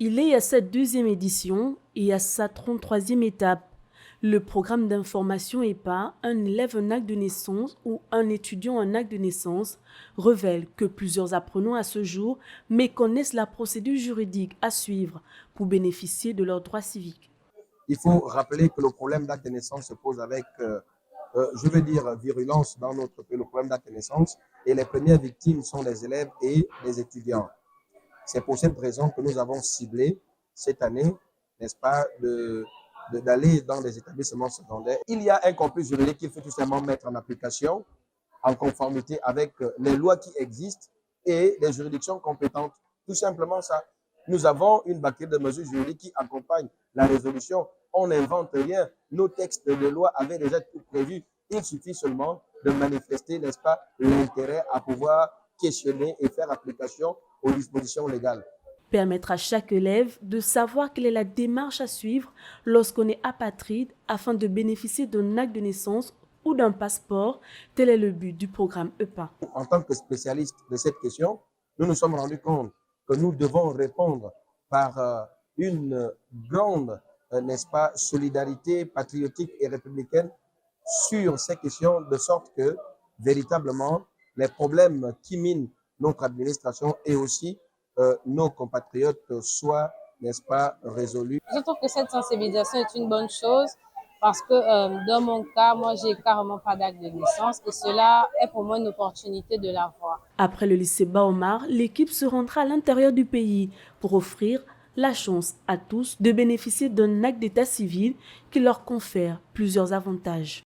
Il est à sa deuxième édition et à sa 33e étape. Le programme d'information EPA, un élève en acte de naissance ou un étudiant en acte de naissance, révèle que plusieurs apprenants à ce jour méconnaissent la procédure juridique à suivre pour bénéficier de leurs droits civiques. Il faut rappeler que le problème d'acte de naissance se pose avec, je veux dire, virulence dans notre pays, le problème d'acte de naissance, et les premières victimes sont les élèves et les étudiants. C'est pour cette raison que nous avons ciblé cette année, n'est-ce pas, d'aller dans des établissements secondaires. Il y a un corpus juridique qu'il faut tout simplement mettre en application en conformité avec les lois qui existent et les juridictions compétentes. Tout simplement ça. Nous avons une baquette de mesures juridiques qui accompagnent la résolution. On n'invente rien. Nos textes de loi avaient déjà tout prévu. Il suffit seulement de manifester, n'est-ce pas, l'intérêt à pouvoir questionner et faire application aux dispositions légales. Permettre à chaque élève de savoir quelle est la démarche à suivre lorsqu'on est apatride afin de bénéficier d'un acte de naissance ou d'un passeport, tel est le but du programme EPA. En tant que spécialiste de cette question, nous nous sommes rendus compte que nous devons répondre par une grande, n'est-ce pas, solidarité patriotique et républicaine sur ces questions, de sorte que véritablement les problèmes qui minent notre administration et aussi nos compatriotes soient, n'est-ce pas, résolus. Je trouve que cette sensibilisation est une bonne chose parce que dans mon cas, moi, j'ai carrément pas d'acte de naissance et cela est pour moi une opportunité de l'avoir. Après le lycée Baomar, l'équipe se rendra à l'intérieur du pays pour offrir la chance à tous de bénéficier d'un acte d'état civil qui leur confère plusieurs avantages.